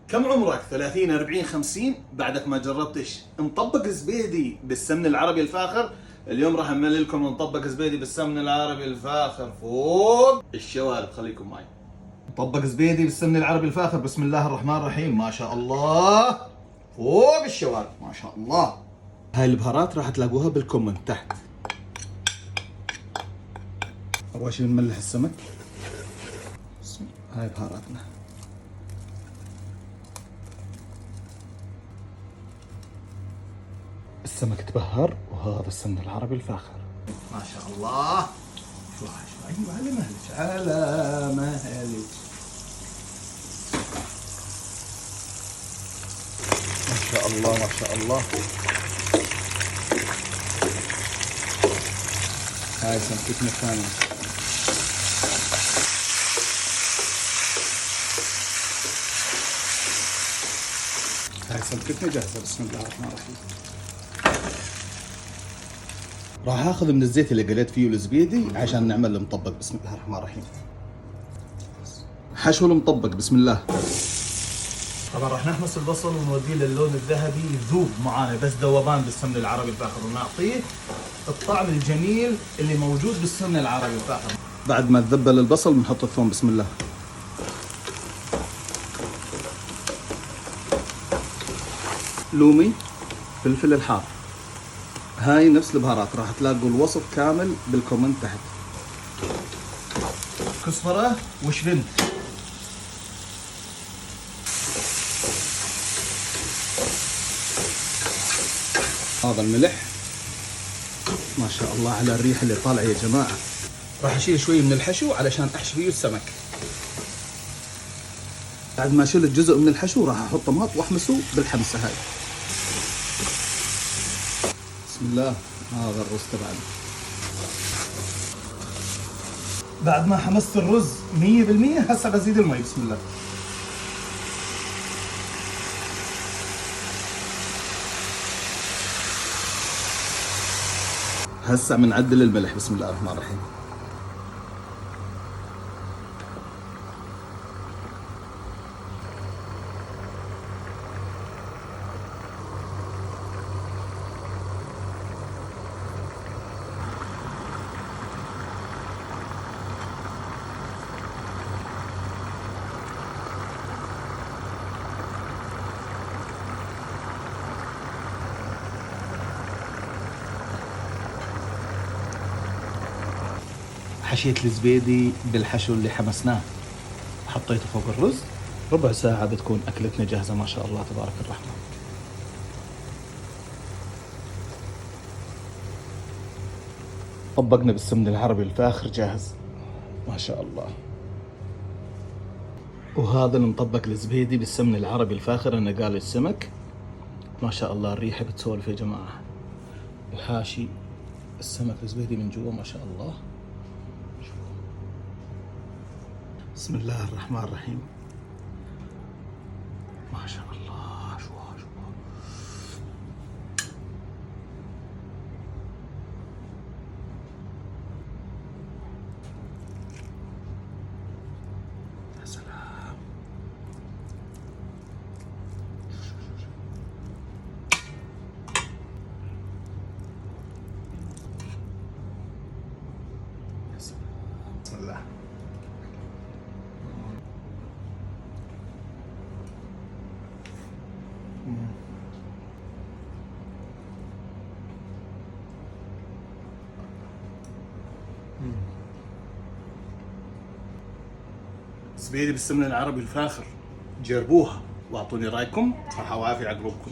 كم عمرك؟ 30 40 50 بعدك ما جربتش مطبق زبيدي بالسمن العربي الفاخر؟ اليوم راح اعمل لكم مطبق زبيدي بالسمن العربي الفاخر فوق الشوارب. خليكم معي. مطبق زبيدي بالسمن العربي الفاخر، بسم الله الرحمن الرحيم، ما شاء الله، فوق الشوارب ما شاء الله. هاي البهارات راح تلاقوها بالكومنت تحت. اول شيء بنملح السمك. هاي بهاراتنا. السمك تبهر، وهذا السمن العربي الفاخر ما شاء الله. شو ايوه على مهلك على مهلك. ما شاء الله ما شاء الله. هاي سمكتنا الثانية. هاي سمكتنا جاهزة، بسم الله الرحمن الرحيم. راح اخذ من الزيت اللي قليت فيه الزبيدي عشان نعمل المطبق، بسم الله الرحمن الرحيم. حشو المطبق بسم الله. طبعا راح نحمص البصل ونوديه للون الذهبي يذوب معانا، بس ذوبان بالسمن العربي الفاخر، ونعطيه الطعم الجميل اللي موجود بالسمن العربي الفاخر. بعد ما تذبل البصل بنحط الثوم بسم الله. لومي، فلفل الحار، هاي نفس البهارات، راح تلاقوا الوصف كامل بالكومنت تحت. كزبرة وشبنت. هذا الملح، ما شاء الله على الريح اللي طالعه يا جماعة. راح اشيل شوي من الحشو علشان احشي فيه السمك. بعد ما شلت جزء من الحشو راح احط طماط واحمسه بالحمسة هاي. بسم الله. هذا الرز تبعنا. بعد ما حمست الرز 100% هسه بزيد المي بسم الله. هسه بنعدل الملح بسم الله الرحمن الرحيم. حشيت الزبيدي بالحشو اللي حمسناه، حطيته فوق الرز. ربع ساعة بتكون أكلتنا جاهزة ما شاء الله تبارك الرحمن. طبقنا بالسمن العربي الفاخر جاهز ما شاء الله. وهذا المطبق الزبيدي بالسمن العربي الفاخر، أنا قال السمك ما شاء الله. الريحة بتسولف يا جماعة. الحاشي السمك الزبيدي من جوا ما شاء الله. بسم الله الرحمن الرحيم. ما شاء الله. شو يا سلام. يا سلام. بسم الله. زبيدي بالسمن العربي الفاخر، جربوها واعطوني رايكم. صحة وعافية على قلوبكم.